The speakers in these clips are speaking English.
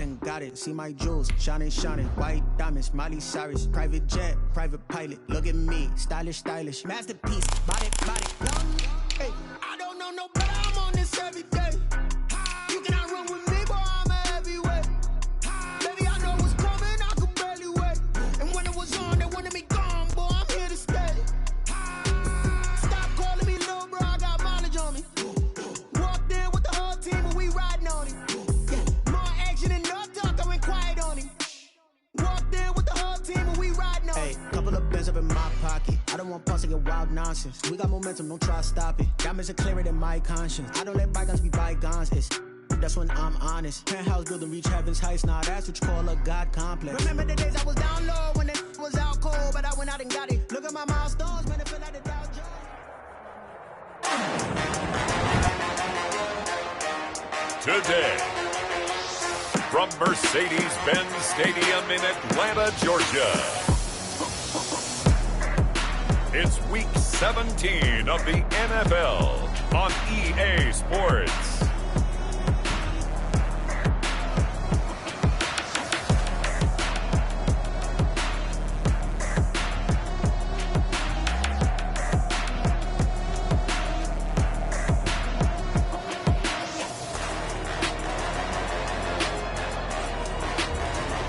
done got it. See my jewels, shining, shining. White diamonds, Miley Cyrus. Private jet, private pilot. Look at me, stylish, stylish. Masterpiece, body, body. Hey, I don't know no better. I'm on this every day. You cannot run with me, boy. I'm a heavyweight. Baby, I know what's coming. I could barely wait. And when it was on, they wanted me gone, boy. I'm here to stay. Stop calling me little bro. I got mileage on me. Walked in with the whole team, and we riding on it. Yeah, more action and no talk. I went quiet on him. Walked in with the whole team, and we riding on it. Hey, couple of bands up in my pocket. I don't want pulse to get wild nonsense. We got momentum, don't try to stop it. Diamonds are clearer than my conscience. I don't let bygones be bygones. That's when I'm honest. Penthouse building, reach heaven's heights. Now that's what you call a God complex. Remember the days I was down low when it was out cold, but I went out and got it. Look at my milestones, man, it feel like the Dow Jones. Today, from Mercedes-Benz Stadium in Atlanta, Georgia, it's Week 17 of the NFL on EA Sports.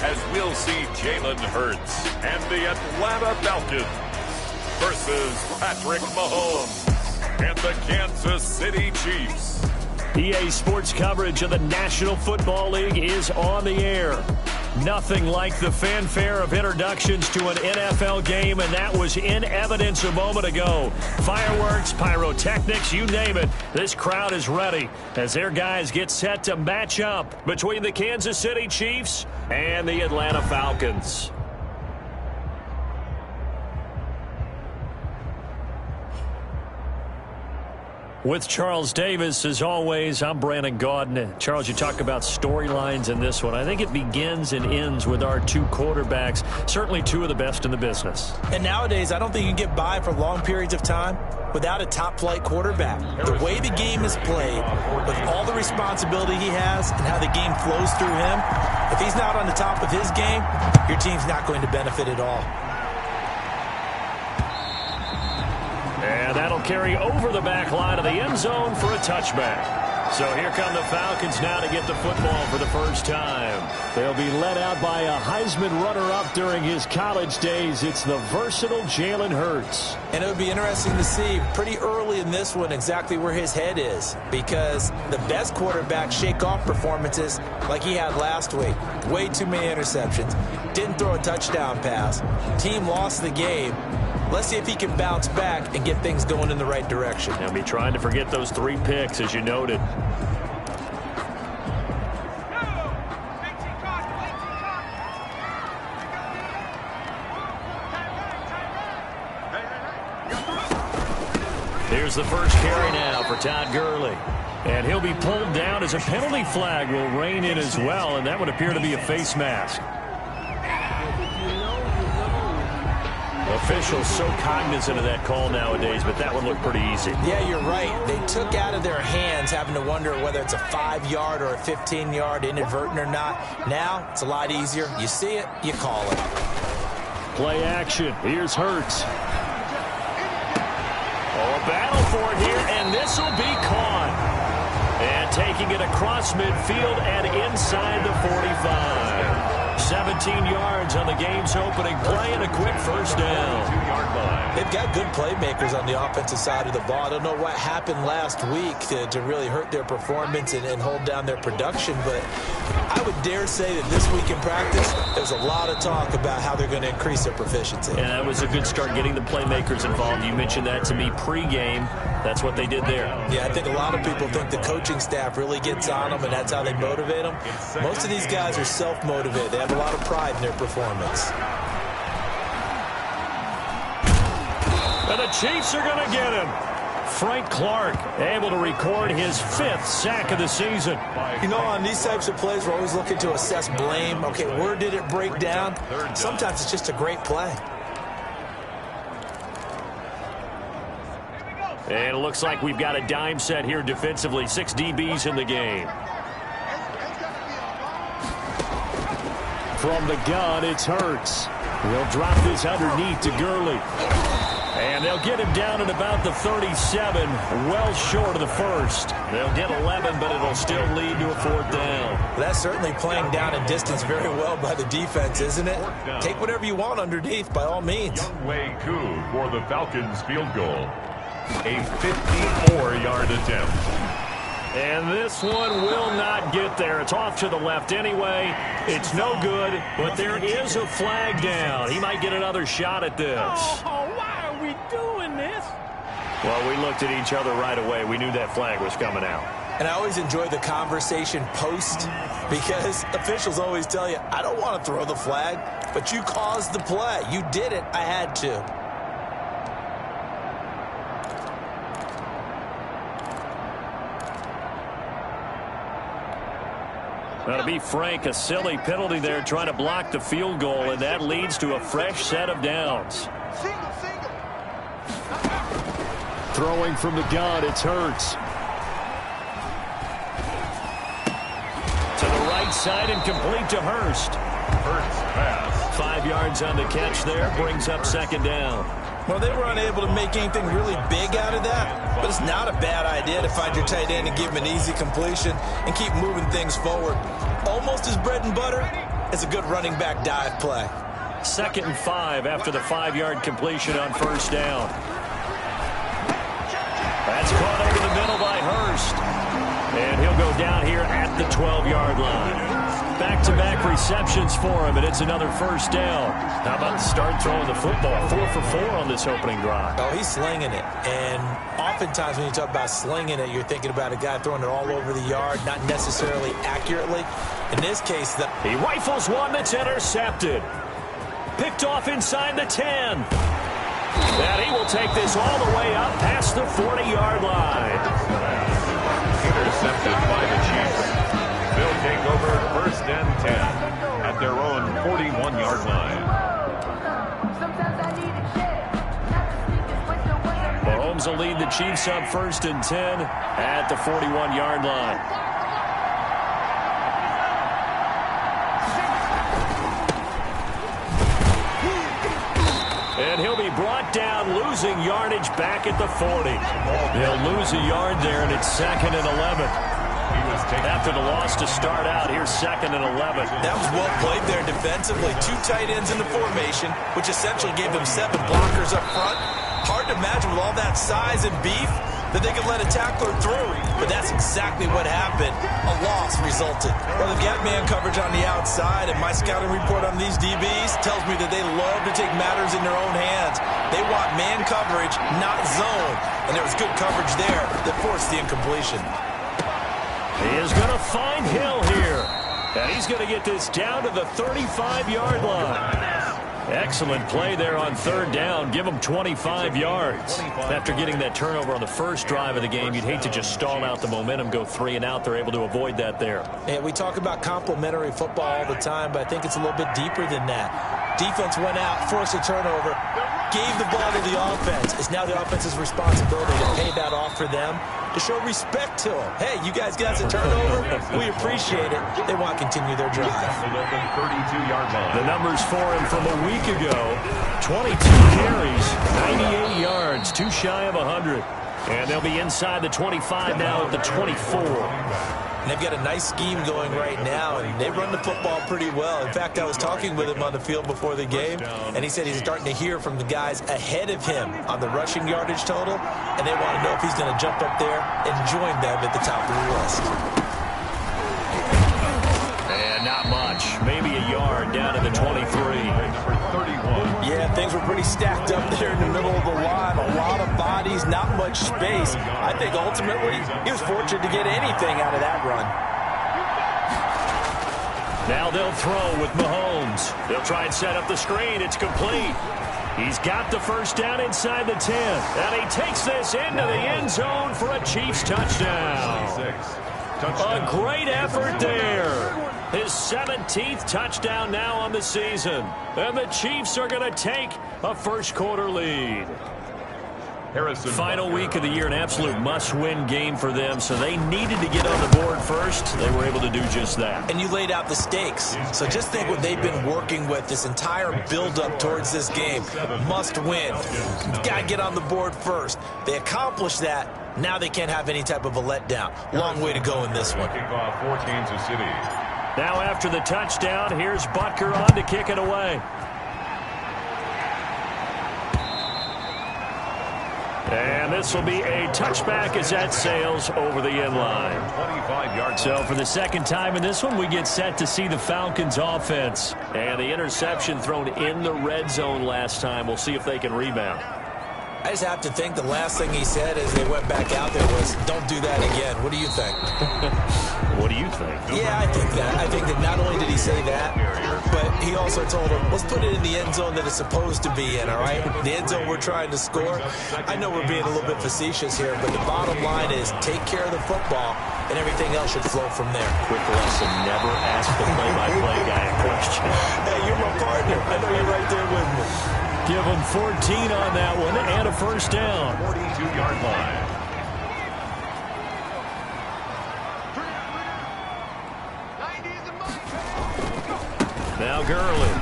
As we'll see Jalen Hurts and the Atlanta Falcons versus Patrick Mahomes and the Kansas City Chiefs. EA Sports coverage of the National Football League is on the air. Nothing like the fanfare of introductions to an NFL game, and that was in evidence a moment ago. Fireworks, pyrotechnics, you name it. This crowd is ready as their guys get set to match up between the Kansas City Chiefs and the Atlanta Falcons. With Charles Davis, as always, I'm Brandon Gaudin. Charles, you talk about storylines in this one. I think it begins and ends with our two quarterbacks, certainly two of the best in the business. And nowadays, I don't think you can get by for long periods of time without a top-flight quarterback. The way the game is played, with all the responsibility he has and how the game flows through him, if he's not on the top of his game, your team's not going to benefit at all. And that'll carry over the back line of the end zone for a touchback. So here come the Falcons now to get the football for the first time. They'll be led out by a Heisman runner-up during his college days. It's the versatile Jalen Hurts. And it would be interesting to see pretty early in this one exactly where his head is, because the best quarterbacks shake off performances like he had last week. Way too many interceptions. Didn't throw a touchdown pass. Team lost the game. Let's see if he can bounce back and get things going in the right direction. He'll be trying to forget those 3 picks, as you noted. Here's the first carry now for Todd Gurley. And he'll be pulled down as a penalty flag will rein in as well, and that would appear to be a face mask. Officials so cognizant of that call nowadays, but that would look pretty easy. Yeah, you're right. They took out of their hands having to wonder whether it's a 5-yard or a 15-yard, inadvertent or not. Now, it's a lot easier. You see it, you call it. Play action. Here's Hurts. Oh, a battle for it here, and this will be caught. And taking it across midfield and inside the 45. 17 yards on the game's opening play and a quick first down. They've got good playmakers on the offensive side of the ball. I don't know what happened last week to really hurt their performance and hold down their production, but I would dare say that this week in practice, there's a lot of talk about how they're going to increase their proficiency. And that was a good start getting the playmakers involved. You mentioned that to me pregame. That's what they did there. Yeah, I think a lot of people think the coaching staff really gets on them, and that's how they motivate them. Most of these guys are self-motivated. They have a lot of pride in their performance. And the Chiefs are going to get him. Frank Clark able to record his 5th sack of the season. You know, on these types of plays, we're always looking to assess blame. Okay, where did it break down? Sometimes it's just a great play. And it looks like we've got a dime set here defensively. 6 DBs in the game. From the gun, it's Hurts. He'll drop this underneath to Gurley. And they'll get him down at about the 37, well short of the first. They'll get 11, but it'll still lead to a 4th down. That's certainly playing down in distance very well by the defense, isn't it? Take whatever you want underneath, by all means. Younghoe Koo for the Falcons field goal. A 54-yard attempt. And this one will not get there. It's off to the left anyway. It's no good, but there is a flag down. He might get another shot at this. Oh, why are we doing this? Well, we looked at each other right away. We knew that flag was coming out. And I always enjoy the conversation post because officials always tell you, I don't want to throw the flag, but you caused the play. You did it. I had to. Well, to be frank, a silly penalty there trying to block the field goal, and that leads to a fresh set of downs. Throwing from the gun, it's Hurts. To the right side and complete to Hurst. Hurts pass. 5 yards on the catch there, brings up 2nd down. Well, they were unable to make anything really big out of that, but it's not a bad idea to find your tight end and give him an easy completion and keep moving things forward. Almost as bread and butter as a good running back dive play. 2nd and 5 after the 5-yard completion on 1st down. That's caught over the middle by Hurst. And he'll go down here at the 12-yard line. Back-to-back receptions for him, and it's another 1st down. How about the start throwing the football? 4 for 4 on this opening drive. Oh, he's slinging it. And oftentimes when you talk about slinging it, you're thinking about a guy throwing it all over the yard, not necessarily accurately. In this case, he rifles one that's intercepted. Picked off inside the 10. And he will take this all the way up past the 40-yard line. Intercepted by the Chiefs. They'll take over 1st and 10 at their own 41-yard line. Mahomes will lead the Chiefs up 1st and 10 at the 41-yard line. And he'll be brought down, losing yardage back at the 40. They'll lose a yard there, and it's 2nd and 11. After the loss to start out, here's 2nd and 11. That was well played there defensively. 2 tight ends in the formation, which essentially gave them 7 blockers up front. Hard to imagine with all that size and beef that they could let a tackler through. But that's exactly what happened. A loss resulted. Well, they've got man coverage on the outside, and my scouting report on these DBs tells me that they love to take matters in their own hands. They want man coverage, not zone. And there was good coverage there that forced the incompletion. He is going to find Hill here. And he's going to get this down to the 35-yard line. Excellent play there on 3rd down. Give him 25 yards. After getting that turnover on the first drive of the game, you'd hate to just stall out the momentum, go 3 and out. They're able to avoid that there. And we talk about complementary football all the time, but I think it's a little bit deeper than that. Defense went out, forced a turnover, gave the ball to the offense. It's now the offense's responsibility to pay that off for them, to show respect to them. Hey, you guys got a turnover? We appreciate it. They want to continue their drive. The numbers for him from a week ago: 22 carries, 98 yards, 2 shy of 100. And they'll be inside the 25 now at the 24. And they've got a nice scheme going right now, and they run the football pretty well. In fact, I was talking with him on the field before the game, and he said he's starting to hear from the guys ahead of him on the rushing yardage total, and they want to know if he's going to jump up there and join them at the top of the list. And not much. Maybe a yard down to the 23. Yeah, things were pretty stacked up there in the middle of the line. A lot of bodies, not much space. I think ultimately he was fortunate to get anything out of that run. Now they'll throw with Mahomes. They'll try and set up the screen. It's complete. He's got the 1st down inside the 10. And he takes this into the end zone for a Chiefs touchdown. A great effort there. His 17th touchdown now on the season. And the Chiefs are going to take a 1st quarter lead. Final week of the year, an absolute must-win game for them, so they needed to get on the board first. They were able to do just that. And you laid out the stakes. So just think what they've been working with this entire build-up towards this game. Must win. Got to get on the board first. They accomplished that. Now they can't have any type of a letdown. Long way to go in this one. Kickoff for Kansas City. Now after the touchdown, here's Butker on to kick it away. And this will be a touchback as that sails over the end line. 25-yard. So for the second time in this one, we get set to see the Falcons offense. And the interception thrown in the red zone last time. We'll see if they can rebound. I just have to think the last thing he said as they went back out there was, don't do that again. What do you think? What do you think? Yeah, I think that. I think that not only did he say that, but he also told him, let's put it in the end zone that it's supposed to be in, all right? The end zone we're trying to score. I know we're being a little bit facetious here, but the bottom line is take care of the football, and everything else should flow from there. Quick lesson, never ask the play-by-play guy a question. Hey, you're my partner. I know you're right there with me. Give him 14 on that one and a first down. 42-yard line. Now Gurley.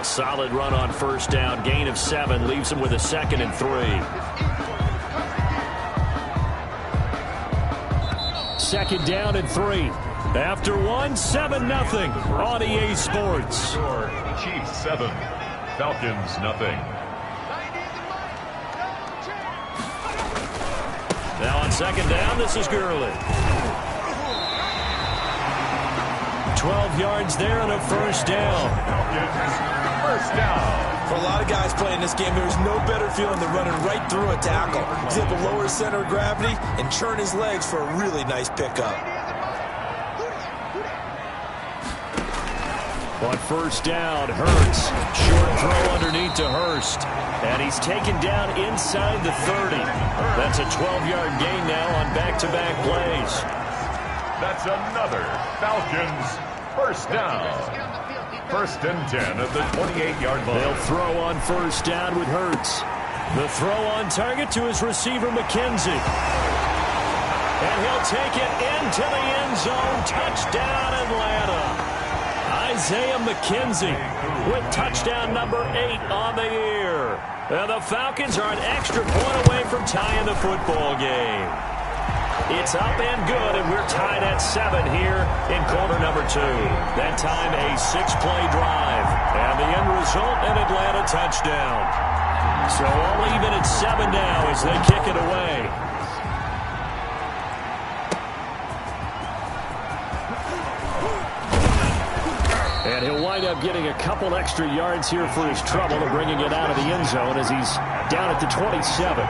A solid run on first down. Gain of 7 leaves him with a 2nd and 3. 2nd down and 3. After 1, 7-0 on EA Sports. Chiefs 7, Falcons nothing. Now on 2nd down, this is Gurley. 12 yards there and a first down. Falcons, first down. For a lot of guys playing this game, there's no better feeling than running right through a tackle. He's able to lower his center of gravity and churn his legs for a really nice pickup. On first down, Hurts. Short throw underneath to Hurst. And he's taken down inside the 30. That's a 12-yard gain now on back-to-back plays. That's another Falcons first down. 1st and 10 at the 28-yard line. They'll throw on first down with Hurts. The throw on target to his receiver, McKenzie. And he'll take it into the end zone. Touchdown, Atlanta. Isaiah McKenzie with touchdown number 8 on the year. And the Falcons are an extra point away from tying the football game. It's up and good, and we're tied at 7 here in quarter number 2. That time a 6-play drive. And the end result, an Atlanta touchdown. So all even at 7 now as they kick it away. And he'll wind up getting a couple extra yards here for his trouble and bringing it out of the end zone as he's down at the 27.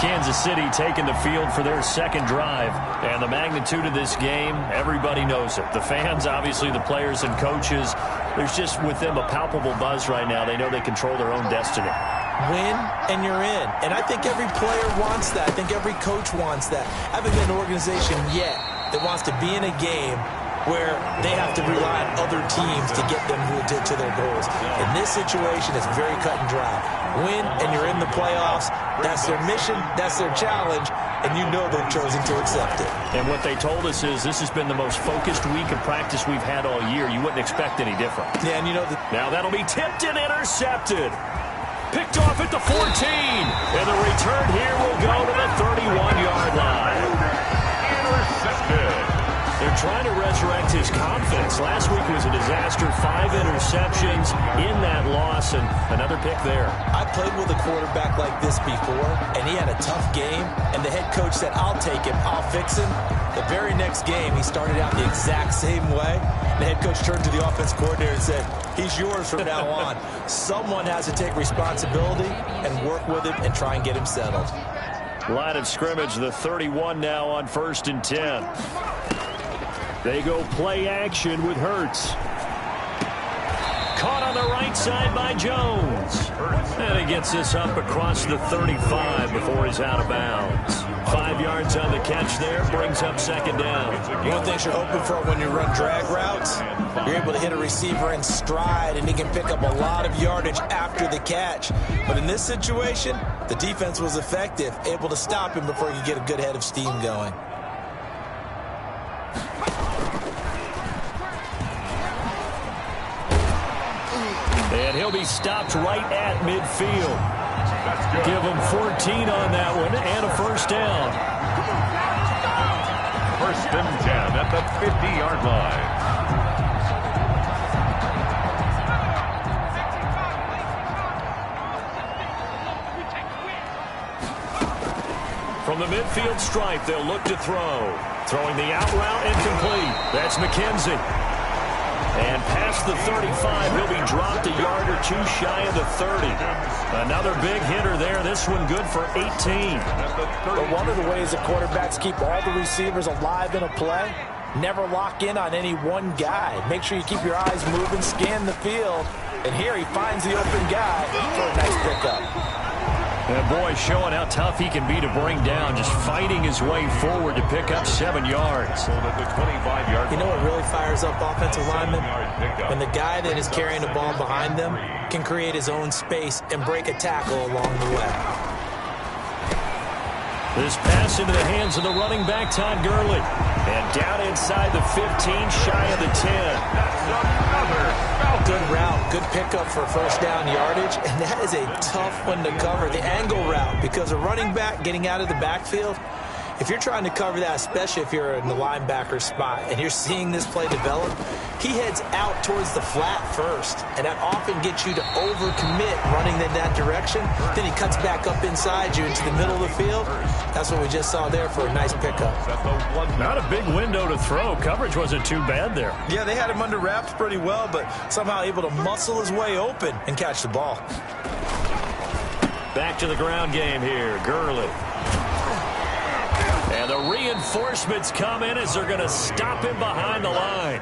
Kansas City taking the field for their 2nd drive. And the magnitude of this game, everybody knows it. The fans, obviously the players and coaches, there's just with them a palpable buzz right now. They know they control their own destiny. Win, and you're in. And I think every player wants that. I think every coach wants that. I haven't been an organization yet that wants to be in a game where they have to rely on other teams to get them to their goals. In this situation, it's very cut and dry. Win, and you're in the playoffs. That's their mission. That's their challenge. And you know they've chosen to accept it. And what they told us is this has been the most focused week of practice we've had all year. You wouldn't expect any different. Yeah, and you know now that'll be tipped and intercepted. Picked off at the 14. And the return here will go to the 31-yard line. Intercepted. They're trying to resurrect his confidence. Last week was a disaster. 5 interceptions in that loss, and another pick there. I played with a quarterback like this before, and he had a tough game, and the head coach said, I'll take him, I'll fix him. The very next game, he started out the exact same way. The head coach turned to the offense coordinator and said, he's yours from now on. Someone has to take responsibility and work with him and try and get him settled. Line of scrimmage, the 31 now on 1st and 10. They go play action with Hurts. Caught on the right side by Jones. And he gets this up across the 35 before he's out of bounds. 5 yards on the catch there. Brings up second down. One thing you're hoping for when you run drag routes, you're able to hit a receiver in stride, and he can pick up a lot of yardage after the catch. But in this situation, the defense was effective, able to stop him before he could get a good head of steam going. And he'll be stopped right at midfield. Give him 14 on that one and a first down. First and 10 at the 50-yard line. From the midfield stripe, they'll look to throw. Throwing the out route incomplete. That's McKenzie. And past the 35, he'll be dropped a yard or two shy of the 30. Another big hitter there. This one good for 18. But one of the ways the quarterbacks keep all the receivers alive in a play, never lock in on any one guy. Make sure you keep your eyes moving, scan the field. And here he finds the open guy for a nice pickup. And boy, showing how tough he can be to bring down, just fighting his way forward to pick up 7 yards. You know what really fires up offensive linemen? When the guy that is carrying the ball behind them can create his own space and break a tackle along the way. This pass into the hands of the running back, Todd Gurley. And down inside the 15, shy of the 10. Good route, good pickup for first down yardage, and that is a tough one to cover, the angle route, because a running back getting out of the backfield, if you're trying to cover that, especially if you're in the linebacker spot and you're seeing this play develop, he heads out towards the flat first, and that often gets you to overcommit running in that direction. Then he cuts back up inside you into the middle of the field. That's what we just saw there for a nice pickup. Not a big window to throw. Coverage wasn't too bad there. Yeah, they had him under wraps pretty well, but somehow able to muscle his way open and catch the ball. Back to the ground game here. Gurley. And the reinforcements come in as they're going to stop him behind the line.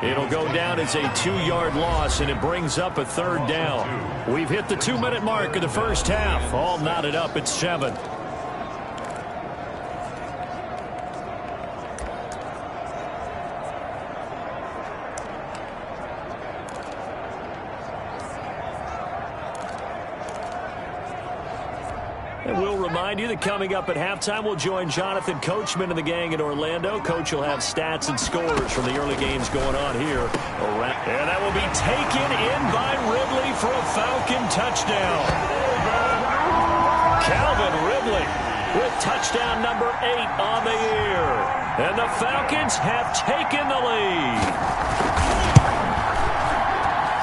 It'll go down as a 2-yard loss, and it brings up a third down. We've hit the 2-minute mark of the first half. All knotted up at 7. And we'll remind you that coming up at halftime, we'll join Jonathan Coachman and the gang in Orlando. Coach will have stats and scores from the early games going on here. And that will be taken in by Ridley for a Falcon touchdown. Calvin Ridley with touchdown number 8 on the year. And the Falcons have taken the lead.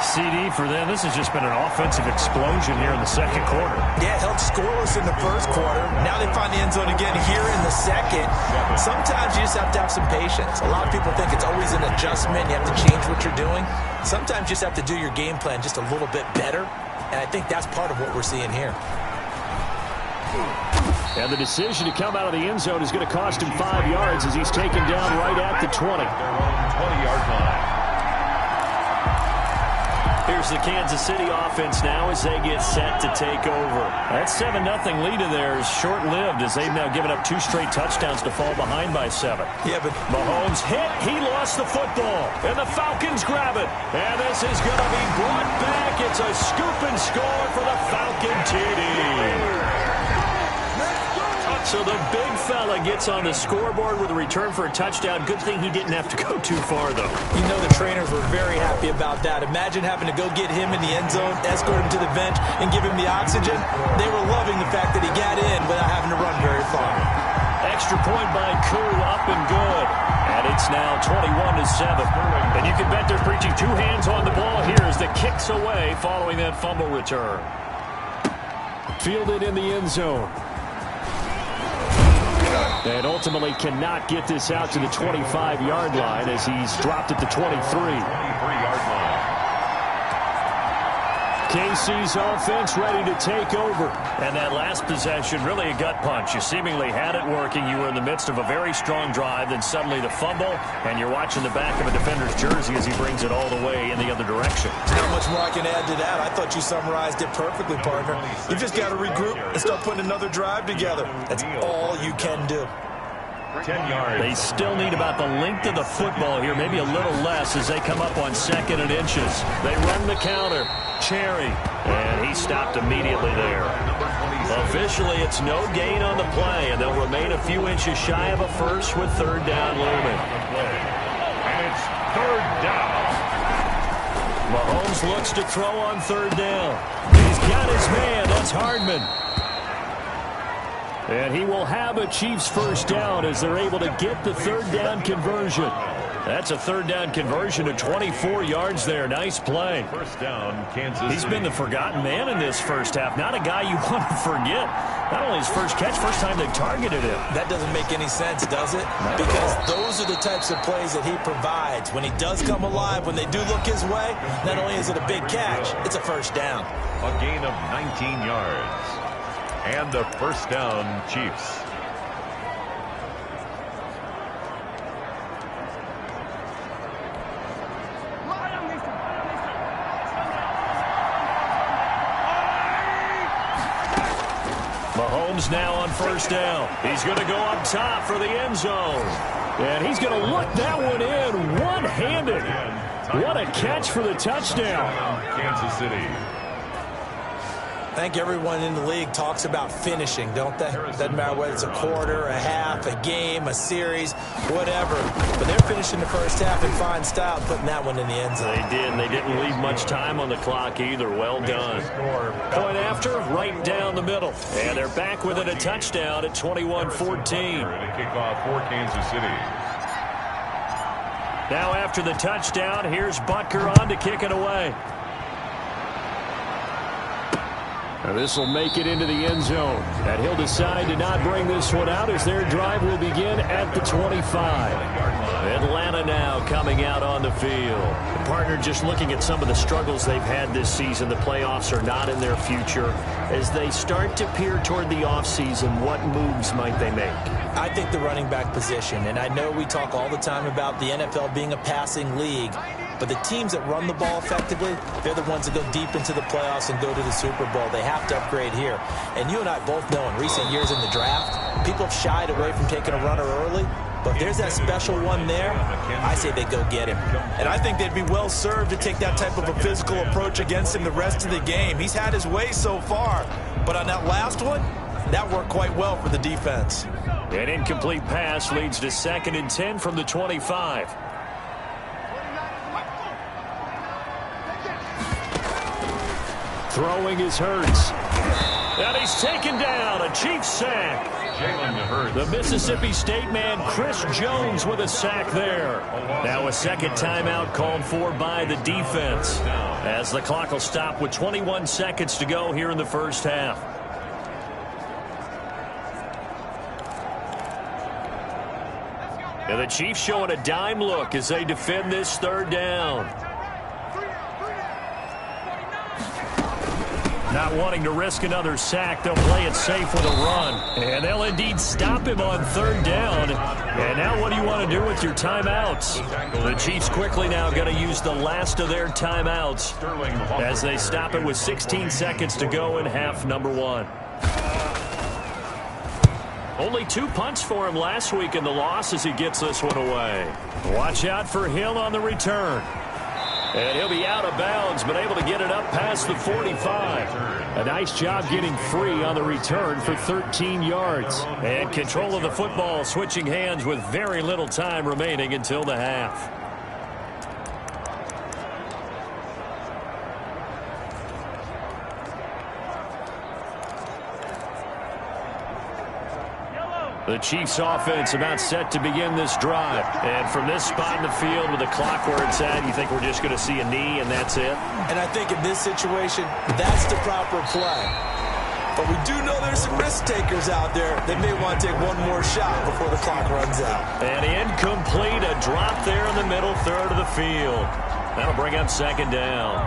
CD for them. This has just been an offensive explosion here in the second quarter. Yeah, held scoreless in the first quarter. Now they find the end zone again here in the second. Sometimes you just have to have some patience. A lot of people think it's always an adjustment. You have to change what you're doing. Sometimes you just have to do your game plan just a little bit better. And I think that's part of what we're seeing here. And the decision to come out of the end zone is going to cost him 5 yards as he's taken down right at the 20. 20-yard line. Here's the Kansas City offense now as they get set to take over. That 7-0 lead of theirs short-lived as they've now given up 2 straight touchdowns to fall behind by 7. Yeah, but Mahomes hit. He lost the football. And the Falcons grab it. And this is going to be brought back. It's a scoop and score for the Falcon TD. So the big fella gets on the scoreboard with a return for a touchdown. Good thing he didn't have to go too far, though. You know the trainers were very happy about that. Imagine having to go get him in the end zone, escort him to the bench, and give him the oxygen. They were loving the fact that he got in without having to run very far. Extra point by Koo, up and good. And it's now 21-7. And you can bet they're preaching 2 hands on the ball here as the kick's away following that fumble return. Fielded in the end zone. And ultimately cannot get this out to the 25-yard line as he's dropped at the 23. 23-yard line. KC's offense ready to take over. And that last possession, really a gut punch. You seemingly had it working. You were in the midst of a very strong drive, then suddenly the fumble, and you're watching the back of a defender's jersey as he brings it all the way in the other direction. There's not much more I can add to that. I thought you summarized it perfectly, partner. You just got to regroup and start putting another drive together. That's all you can do. 10 yards. They still need about the length of the football here, maybe a little less as they come up on 2nd and inches. They run the counter. Cherry, and he stopped immediately there. Officially, it's no gain on the play, and they'll remain a few inches shy of a first with 3rd down looming. And it's 3rd down. Mahomes looks to throw on 3rd down. He's got his man. That's Hardman. And he will have a Chiefs first down as they're able to get the 3rd down conversion. That's a 3rd down conversion of 24 yards there. Nice play. First down, Kansas City. He's been the forgotten man in this first half. Not a guy you want to forget. Not only his first catch, first time they targeted him. That doesn't make any sense, does it? Because those are the types of plays that he provides. When he does come alive, when they do look his way, not only is it a big catch, it's a first down. A gain of 19 yards. And the first down, Chiefs. Mahomes now on first down. He's going to go up top for the end zone. And he's going to look that one in one-handed. What a catch for the touchdown. Kansas City. I think everyone in the league talks about finishing, don't they? Doesn't matter whether it's a quarter, a half, a game, a series, whatever. But they're finishing the first half in fine style, putting that one in the end zone. They did, and they didn't leave much time on the clock either. Well done. Point after, right down the middle. And they're back within a touchdown at 21-14. Kickoff for Kansas City. Now after the touchdown, here's Butker on to kick it away. This will make it into the end zone. And he'll decide to not bring this one out as their drive will begin at the 25. Atlanta now coming out on the field. The partner, just looking at some of the struggles they've had this season, the playoffs are not in their future. As they start to peer toward the offseason, what moves might they make? I think the running back position, and I know we talk all the time about the NFL being a passing league, but the teams that run the ball effectively, they're the ones that go deep into the playoffs and go to the Super Bowl. They have to upgrade here. And you and I both know in recent years in the draft, people have shied away from taking a runner early. But if there's that special one there, I say they go get him. And I think they'd be well served to take that type of a physical approach against him the rest of the game. He's had his way so far. But on that last one, that worked quite well for the defense. An incomplete pass leads to 2nd and 10 from the 25. Throwing is Hurts. And he's taken down. A Chiefs sack. The Mississippi State man, Chris Jones, with a sack there. Now a second timeout called for by the defense, as the clock will stop with 21 seconds to go here in the first half. And the Chiefs showing a dime look as they defend this 3rd down. Not wanting to risk another sack, they'll play it safe with a run. And they'll indeed stop him on 3rd down. And now what do you want to do with your timeouts? The Chiefs quickly now going to use the last of their timeouts as they stop it with 16 seconds to go in half number 1. Only 2 punts for him last week in the loss as he gets this one away. Watch out for Hill on the return. And he'll be out of bounds, but able to get it up past the 45. A nice job getting free on the return for 13 yards. And control of the football, switching hands with very little time remaining until the half. The Chiefs offense about set to begin this drive. And from this spot in the field with the clock where it's at, you think we're just going to see a knee and that's it? And I think in this situation, that's the proper play. But we do know there's some risk takers out there that may want to take one more shot before the clock runs out. And incomplete, a drop there in the middle third of the field. That'll bring up 2nd down.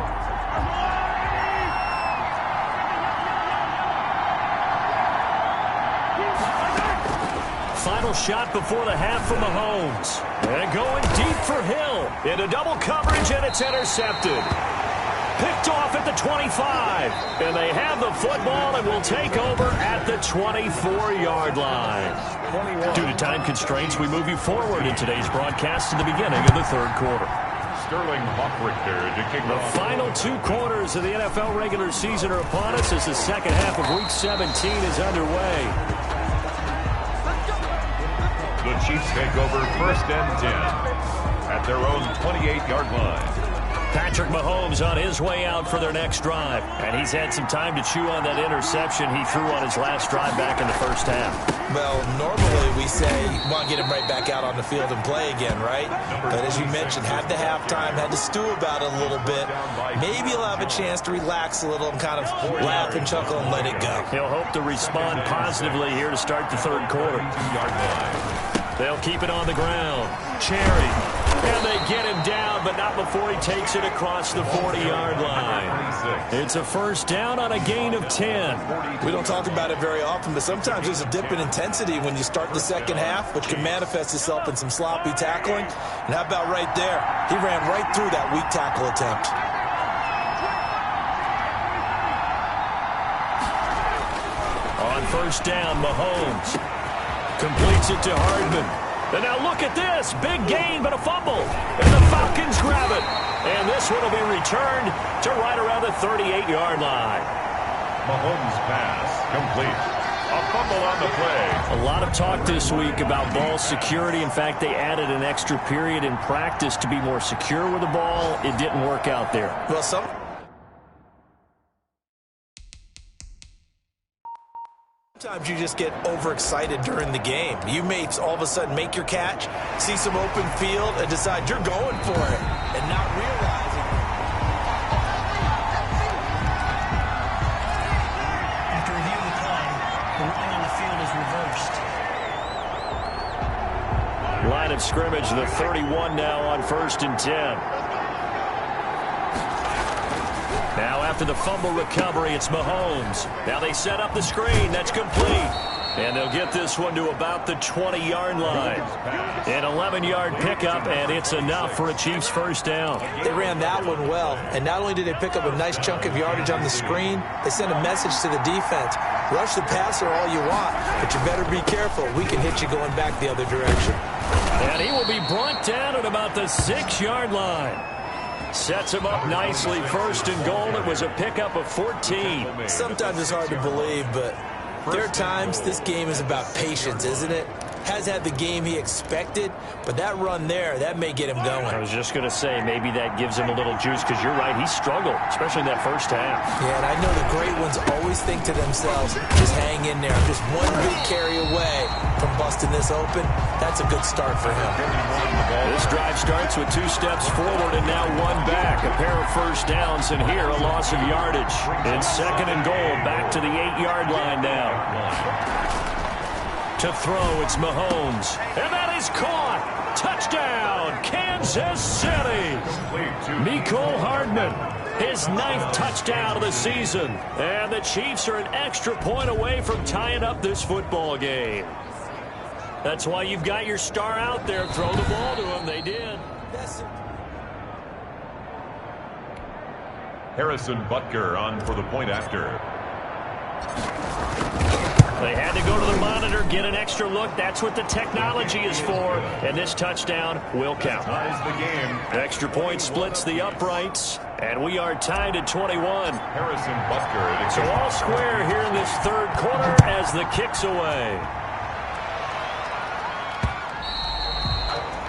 Final shot before the half for Mahomes. And going deep for Hill. Into double coverage, and it's intercepted. Picked off at the 25. And they have the football and will take over at the 24-yard line. Due to time constraints, we move you forward in today's broadcast to the beginning of the third quarter. Sterling Hawkrichter to kick The off. final two quarters of the NFL regular season are upon us as the second half of Week 17 is underway. The Chiefs take over 1st and 10 at their own 28-yard line. Patrick Mahomes on his way out for their next drive. And he's had some time to chew on that interception he threw on his last drive back in the first half. Well, normally we say you want to get him right back out on the field and play again, right? But as you mentioned, had the halftime, had to stew about it a little bit. Maybe he'll have a chance to relax a little and kind of laugh and chuckle and let it go. He'll hope to respond positively here to start the third quarter. They'll keep it on the ground. Cherry. And they get him down, but not before he takes it across the 40-yard line. It's a first down on a gain of 10. We don't talk about it very often, but sometimes there's a dip in intensity when you start the second half, which can manifest itself in some sloppy tackling. And how about right there? He ran right through that weak tackle attempt. On first down, Mahomes completes it to Hardman. And now look at this. Big gain, but a fumble. And the Falcons grab it. And this one will be returned to right around the 38-yard line. Mahomes' pass complete. A fumble on the play. A lot of talk this week about ball security. In fact, they added an extra period in practice to be more secure with the ball. It didn't work out there. Well, sometimes you just get overexcited during the game. You may all of a sudden make your catch, see some open field, and decide you're going for it, and not realizing. After reviewing the play, the running on the field is reversed. Line of scrimmage, the 31 now on 1st and 10. Now after the fumble recovery, it's Mahomes. Now they set up the screen. That's complete. And they'll get this one to about the 20-yard line. An 11-yard pickup, and it's enough for a Chiefs first down. They ran that one well, and not only did they pick up a nice chunk of yardage on the screen, they sent a message to the defense. Rush the passer all you want, but you better be careful. We can hit you going back the other direction. And he will be brought down at about the 6-yard line. Sets him up nicely. 1st and goal. It was a pickup of 14. Sometimes it's hard to believe, but there are times this game is about patience, isn't it? Has had the game he expected, but that run there, that may get him going. I was just going to say, maybe that gives him a little juice, because you're right, he struggled, especially in that first half. Yeah, and I know the great ones always think to themselves, just hang in there. Just one big carry away from busting this open. That's a good start for him. This drive starts with 2 steps forward and now 1 back. A pair of first downs, and here a loss of yardage. It's 2nd and goal, back to the 8-yard line now. To throw, it's Mahomes. And that is caught. Touchdown, Kansas City. Mecole Hardman, his 9th touchdown of the season. And the Chiefs are an extra point away from tying up this football game. That's why you've got your star out there. Throw the ball to him. They did. Harrison Butker on for the point after. They had to go to the monitor, get an extra look. That's what the technology is for. And this touchdown will count. Ties the game. Extra point splits the uprights. And we are tied at 21. Harrison Butker. So all square here in this third quarter as the kick's away.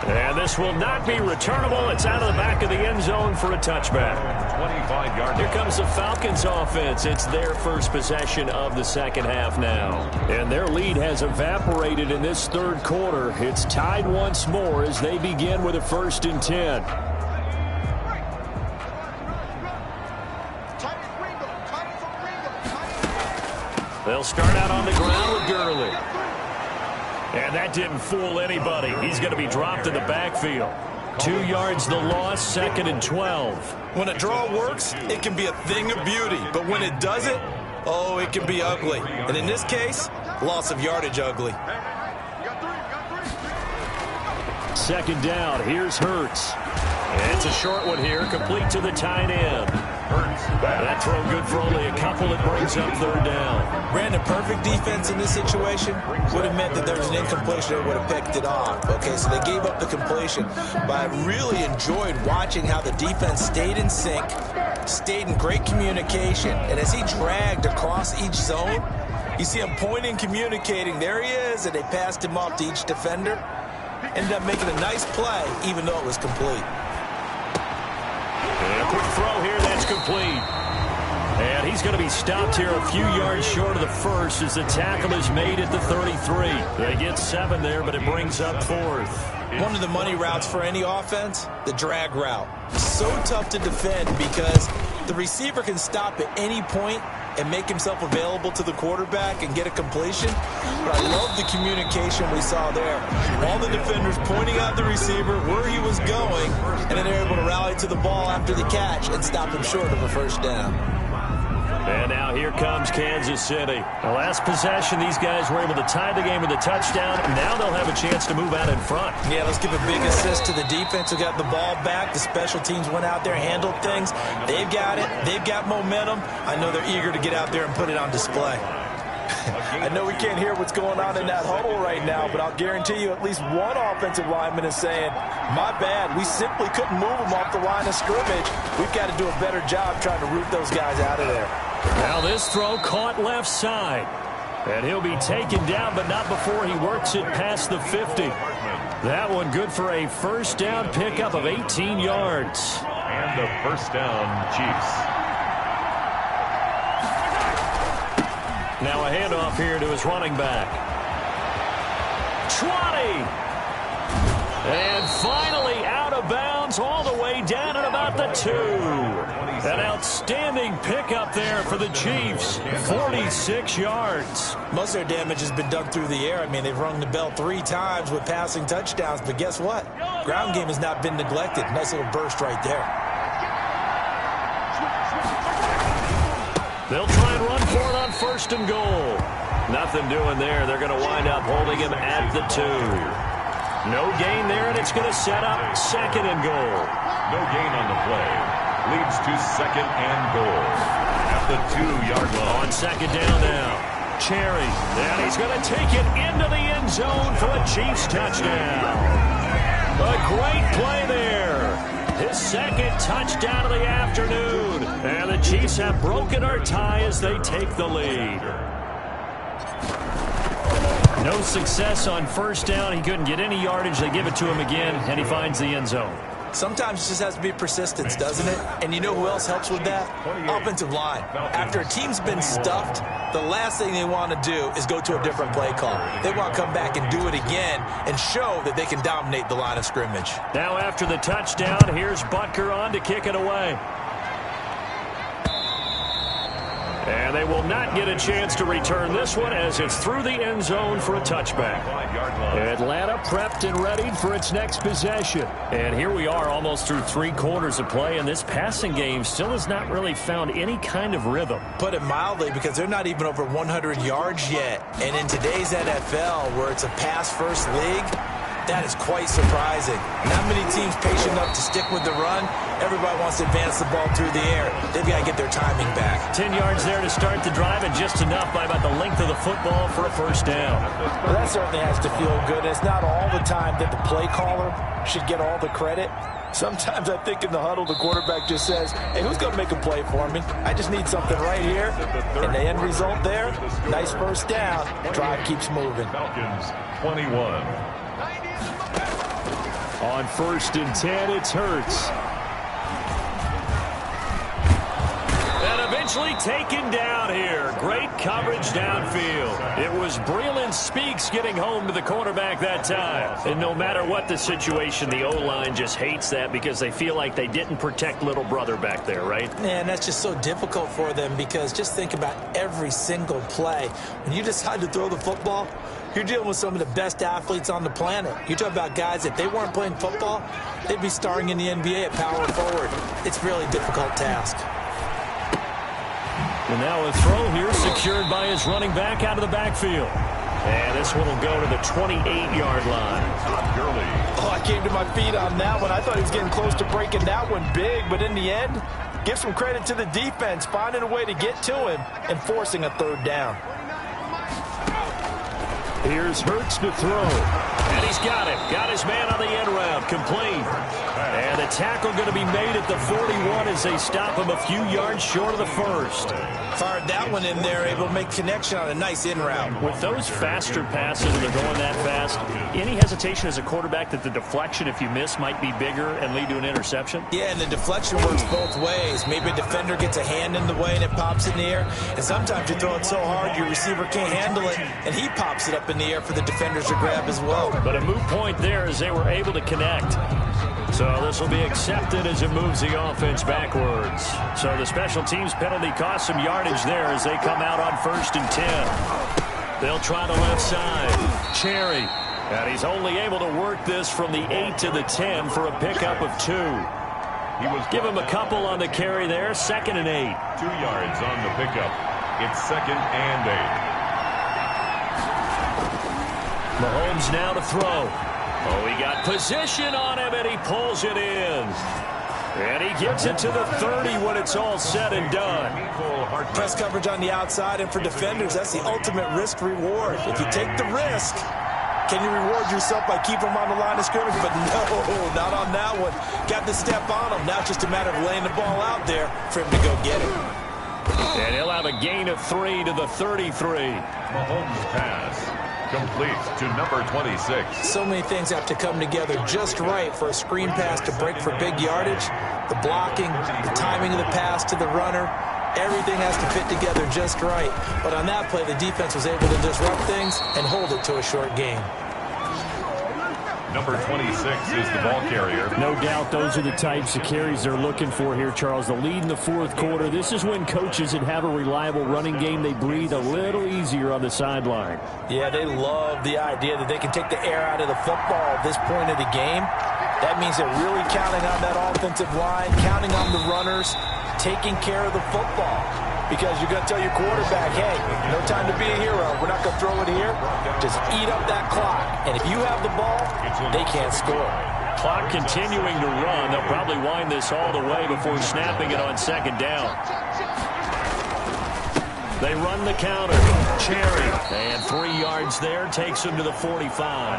And this will not be returnable. It's out of the back of the end zone for a touchback. 25-yard. Here comes the Falcons offense. It's their first possession of the second half now. And their lead has evaporated in this third quarter. It's tied once more as they begin with a 1st and 10. They'll start out on the ground with Gurley. And that didn't fool anybody. He's going to be dropped in the backfield. 2 yards the loss, 2nd and 12. When a draw works, it can be a thing of beauty. But when it doesn't, oh, it can be ugly. And in this case, loss of yardage ugly. second down. Here's Hurts. And it's a short one here, complete to the tight end. That throw good for only a couple. It brings up third down. Brandon, perfect defense in this situation would have meant that there was an incompletion that would have picked it off. Okay, so they gave up the completion. But I really enjoyed watching how the defense stayed in sync, stayed in great communication. And as he dragged across each zone, you see him pointing, communicating. There he is, and they passed him off to each defender. Ended up making a nice play, even though it was complete. And a quick throw here, that's complete. And he's going to be stopped here a few yards short of the first as the tackle is made at the 33. They get 7 there, but it brings up fourth. One of the money routes for any offense, the drag route. So tough to defend because the receiver can stop at any point and make himself available to the quarterback and get a completion. But I love the communication we saw there. All the defenders pointing out the receiver where he was going, and then they're able to rally to the ball after the catch and stop him short of a first down. And now here comes Kansas City. The last possession, these guys were able to tie the game with a touchdown, and now they'll have a chance to move out in front. Yeah, let's give a big assist to the defense who got the ball back. The special teams went out there, handled things. They've got it. They've got momentum. I know they're eager to get out there and put it on display. I know we can't hear what's going on in that huddle right now, but I'll guarantee you at least one offensive lineman is saying, my bad, we simply couldn't move them off the line of scrimmage. We've got to do a better job trying to root those guys out of there. Now this throw caught left side. And he'll be taken down, but not before he works it past the 50. That one good for a first down pickup of 18 yards. And the first down, Chiefs. Now a handoff here to his running back. 20. And finally out of bounds all the way down at about the 2. An outstanding pickup there for the Chiefs. 46 yards. Most of their damage has been done through the air. I mean, they've rung the bell 3 times with passing touchdowns, but guess what? Ground game has not been neglected. Nice little burst right there. They'll try and run for it on first and goal. Nothing doing there. They're going to wind up holding him at the 2. No gain there, and it's going to set up second and goal. No gain on the play. Leads to second and goal at the 2-yard line. On second down now. Cherry. And he's going to take it into the end zone for a Chiefs touchdown. A great play there. His second touchdown of the afternoon. And the Chiefs have broken our tie as they take the lead. No success on first down. He couldn't get any yardage. They give it to him again, and he finds the end zone. Sometimes it just has to be persistence, doesn't it? And you know who else helps with that? Offensive line. After a team's been stuffed, the last thing they want to do is go to a different play call. They want to come back and do it again and show that they can dominate the line of scrimmage. Now after the touchdown, here's Butker on to kick it away. And they will not get a chance to return this one as it's through the end zone for a touchback. Atlanta prepped and ready for its next possession. And here we are almost through 3 quarters of play, and this passing game still has not really found any kind of rhythm. Put it mildly, because they're not even over 100 yards yet. And in today's NFL, where it's a pass-first league, that is quite surprising. Not many teams patient enough to stick with the run. Everybody wants to advance the ball through the air. They've got to get their timing back. 10 yards there to start the drive, and just enough by about the length of the football for a first down. Well, that certainly has to feel good. It's not all the time that the play caller should get all the credit. Sometimes I think in the huddle, the quarterback just says, hey, who's going to make a play for me? I just need something right here. And the end result there, nice first down. Drive keeps moving. Falcons 21. On first and 10, it's Hurts. And eventually taken down here. Great coverage downfield. It was Breeland Speaks getting home to the quarterback that time. And no matter what the situation, the O-line just hates that because they feel like they didn't protect little brother back there, right? Man, that's just so difficult for them because just think about every single play. When you decide to throw the football, you're dealing with some of the best athletes on the planet. You talk about guys, if they weren't playing football, they'd be starring in the NBA at power forward. It's a really difficult task. And now a throw here secured by his running back out of the backfield. And this one will go to the 28-yard line. Oh, I came to my feet on that one. I thought he was getting close to breaking that one big, but in the end, give some credit to the defense, finding a way to get to him and forcing a third down. Here's Hurts to throw. And he's got it. Got his man on the end route. Complete. And the tackle going to be made at the 41 as they stop him a few yards short of the first. Fired that one in there, able to make connection on a nice in route. With those faster passes, and they're going that fast, any hesitation as a quarterback that the deflection, if you miss, might be bigger and lead to an interception? Yeah, and the deflection works both ways. Maybe a defender gets a hand in the way and it pops in the air. And sometimes you throw it so hard your receiver can't handle it, and he pops it up in the air for the defenders to grab as well. But a moot point there as they were able to connect. So this will be accepted as it moves the offense backwards. So the special teams penalty cost some yardage there as they come out on 1st and 10. They'll try the left side. Cherry. And he's only able to work this from the 8 to the 10 for a pickup of 2. Give him a couple on the carry there. 2nd and 8. 2 yards on the pickup. It's 2nd and 8. Mahomes now to throw. Oh, he got position on him, and he pulls it in. And he gets it to the 30 when it's all said and done. Press coverage on the outside, and for defenders, that's the ultimate risk-reward. If you take the risk, can you reward yourself by keeping him on the line of scrimmage? But no, not on that one. Got to step on him. Now it's just a matter of laying the ball out there for him to go get it. And he'll have a gain of 3 to the 33. Mahomes pass. Complete to number 26. So many things have to come together just right for a screen pass to break for big yardage. The blocking, the timing of the pass to the runner, everything has to fit together just right. But on that play, the defense was able to disrupt things and hold it to a short gain. Number 26 is the ball carrier. No doubt those are the types of carries they're looking for here, Charles. The lead in the 4th quarter. This is when coaches that have a reliable running game, they breathe a little easier on the sideline. Yeah, they love the idea that they can take the air out of the football at this point of the game. That means they're really counting on that offensive line, counting on the runners, taking care of the football. Because you're going to tell your quarterback, hey, no time to be a hero. We're not going to throw it here. Just eat up that clock. And if you have the ball, they can't score. Clock continuing to run. They'll probably wind this all the way before snapping it on 2nd down. They run the counter. Cherry. And 3 yards there takes him to the 45.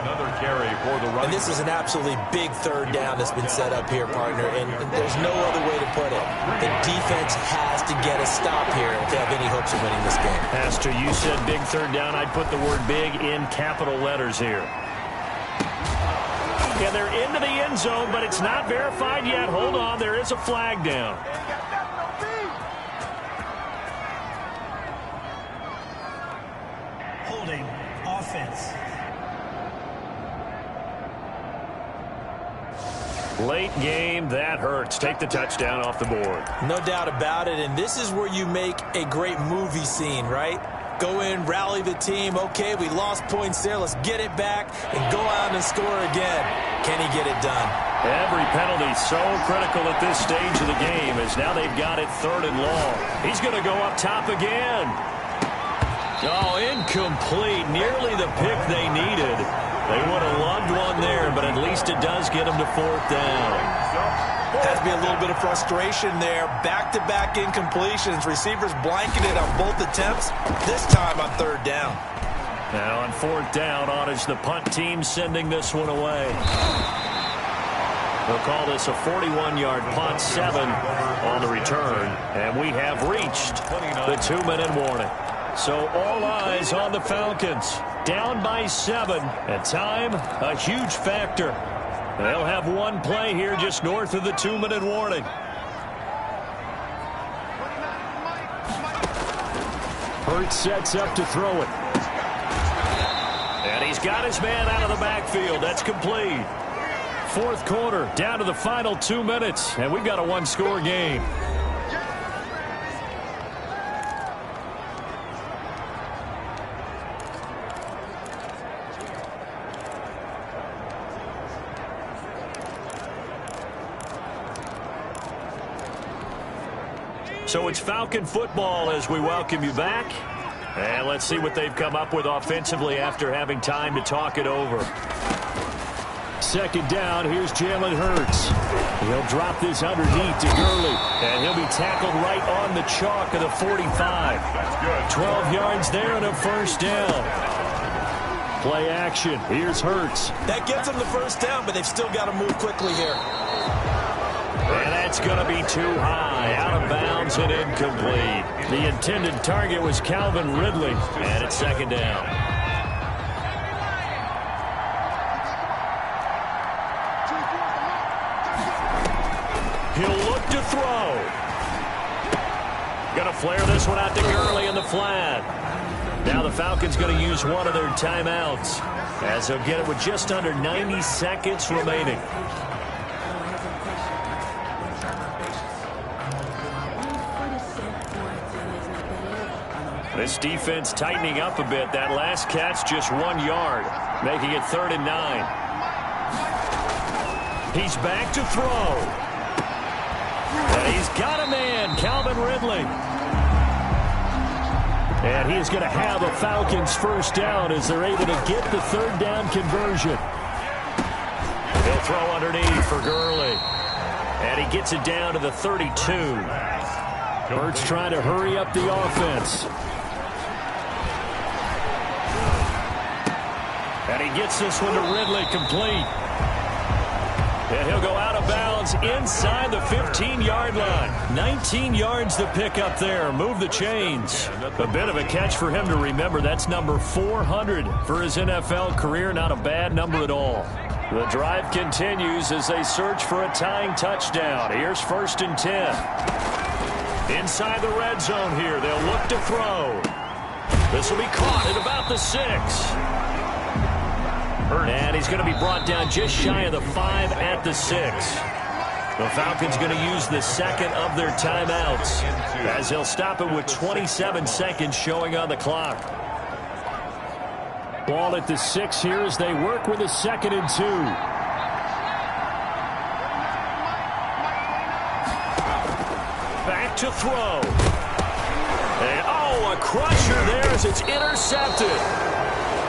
Another carry for the run. And this is an absolutely big 3rd down that's been set up here, partner. And there's no other way to put it. The defense has to get a stop here if they have any hopes of winning this game. Pastor, you said big 3rd down. I'd put the word big in capital letters here. Yeah, they're into the end zone, but it's not verified yet. Hold on. There is a flag down. Holding offense. Late game, that hurts. Take the touchdown off the board. No doubt about it, and this is where you make a great movie scene, right? Go in, rally the team. Okay, we lost points there. Let's get it back and go out and score again. Can he get it done? Every penalty so critical at this stage of the game as now they've got it 3rd and long. He's going to go up top again. Oh, incomplete. Nearly the pick they needed. They would have loved one there, but at least it does get them to 4th down. Has to be a little bit of frustration there. Back-to-back incompletions. Receivers blanketed on both attempts. This time on 3rd down. Now on 4th down, Otis, the punt team sending this one away. We'll call this a 41-yard punt, 7 on the return. And we have reached the 2-minute warning. So all eyes on the Falcons. Down by 7. And time, a huge factor. They'll have one play here just north of the 2-minute warning. Hurts sets up to throw it. And he's got his man out of the backfield. That's complete. 4th quarter, down to the final 2 minutes. And we've got a 1-score game. So it's Falcon football as we welcome you back. And let's see what they've come up with offensively after having time to talk it over. second down. Here's Jalen Hurts. He'll drop this underneath to Gurley, and he'll be tackled right on the chalk of the 45. 12 yards there and a first down. Play action. Here's Hurts. That gets them the first down, but they've still got to move quickly here. And that's going to be too high. Out of bounds and incomplete. The intended target was Calvin Ridley, and it's second down. He'll look to throw. Going to flare this one out to Gurley in the flat. Now the Falcons going to use one of their timeouts, as they'll get it with just under 90 seconds remaining. This defense tightening up a bit. That last catch just 1 yard, making it 3rd and 9. He's back to throw. And he's got a man, Calvin Ridley. And he is going to have a Falcons first down as they're able to get the 3rd down conversion. He'll throw underneath for Gurley. And he gets it down to the 32. Hurts trying to hurry up the offense. And he gets this one to Ridley complete. And he'll go out of bounds inside the 15-yard line. 19 yards to pick up there. Move the chains. A bit of a catch for him to remember. That's number 400 for his NFL career. Not a bad number at all. The drive continues as they search for a tying touchdown. Here's 1st and 10. Inside the red zone here. They'll look to throw. This will be caught at about the 6. And he's going to be brought down just shy of the 5 at the 6. The Falcons going to use the second of their timeouts, as they'll stop it with 27 seconds showing on the clock. Ball at the 6 here as they work with a 2nd and 2. Back to throw. And, a crusher there as it's intercepted.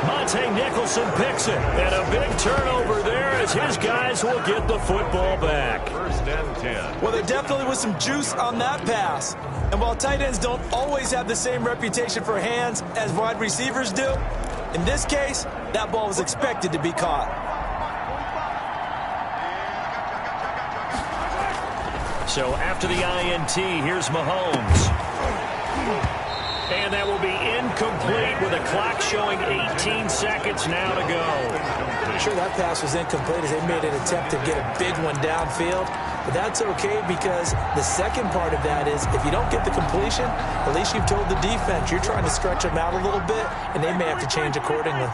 Monte Nicholson picks it, and a big turnover there as his guys will get the football back. 1st and 10. Well, there definitely was some juice on that pass. And while tight ends don't always have the same reputation for hands as wide receivers do, in this case, that ball was expected to be caught. So after the INT, here's Mahomes. And that will be incomplete with a clock showing 18 seconds now to go. I'm sure that pass was incomplete as they made an attempt to get a big one downfield. But that's okay because the second part of that is if you don't get the completion, at least you've told the defense you're trying to stretch them out a little bit, and they may have to change accordingly.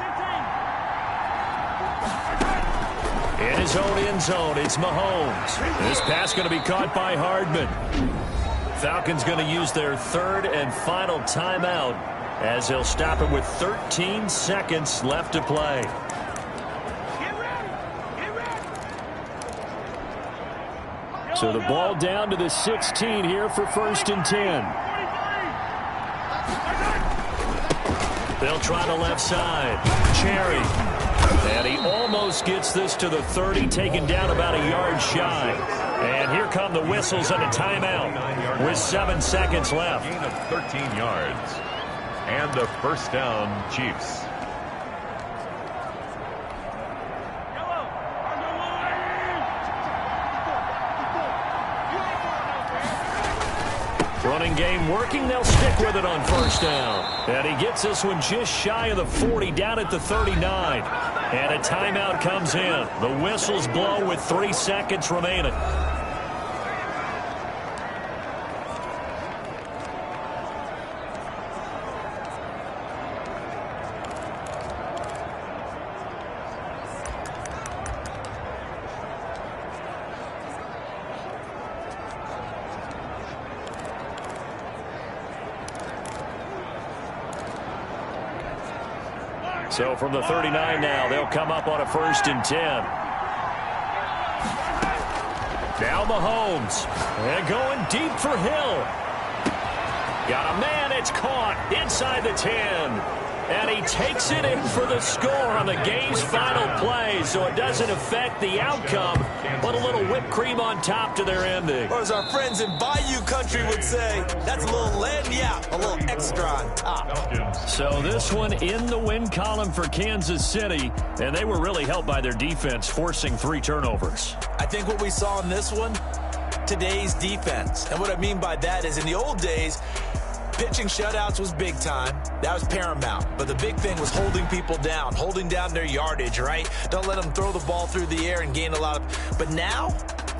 In his own end zone, it's Mahomes. This pass going to be caught by Hardman. Falcons going to use their 3rd and final timeout as they'll stop it with 13 seconds left to play. So the ball down to the 16 here for 1st and 10. They'll try the left side. Cherry. And he almost gets this to the 30, taken down about a yard shy. And here come the whistles and a timeout with 7 seconds left. Gain of 13 yards. And the first down, Chiefs. Running game working. They'll stick with it on 1st down. And he gets this one just shy of the 40, down at the 39. And a timeout comes in. The whistles blow with 3 seconds remaining. So from the 39 now, they'll come up on a 1st and 10. Now Mahomes. And going deep for Hill. Got a man, it's caught inside the 10. And he takes it in for the score on the game's final play, so it doesn't affect the outcome, but a little whipped cream on top to their ending. Or as our friends in Bayou Country would say, that's a little lagniappe, a little extra on top. So this one in the win column for Kansas City, and they were really helped by their defense, forcing 3 turnovers. I think what we saw in this one, today's defense. And what I mean by that is in the old days, pitching shutouts was big time. That was paramount. But the big thing was holding people down, holding down their yardage, right? Don't let them throw the ball through the air and gain a lot of... But now,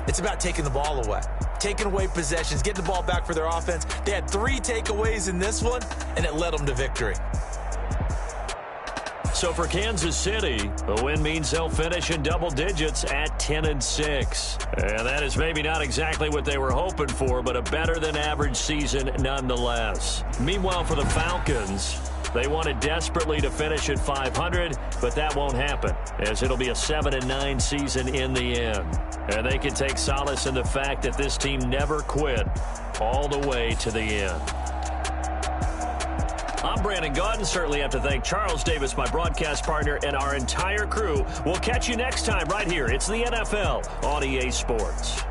it's about taking the ball away. Taking away possessions, getting the ball back for their offense. They had 3 takeaways in this one, and it led them to victory. So for Kansas City, a win means they'll finish in double digits at 10-6. And that is maybe not exactly what they were hoping for, but a better than average season nonetheless. Meanwhile, for the Falcons, they wanted desperately to finish at 500, but that won't happen, as it'll be a 7-9 season in the end. And they can take solace in the fact that this team never quit all the way to the end. I'm Brandon Gaudin. Certainly have to thank Charles Davis, my broadcast partner, and our entire crew. We'll catch you next time right here. It's the NFL on EA Sports.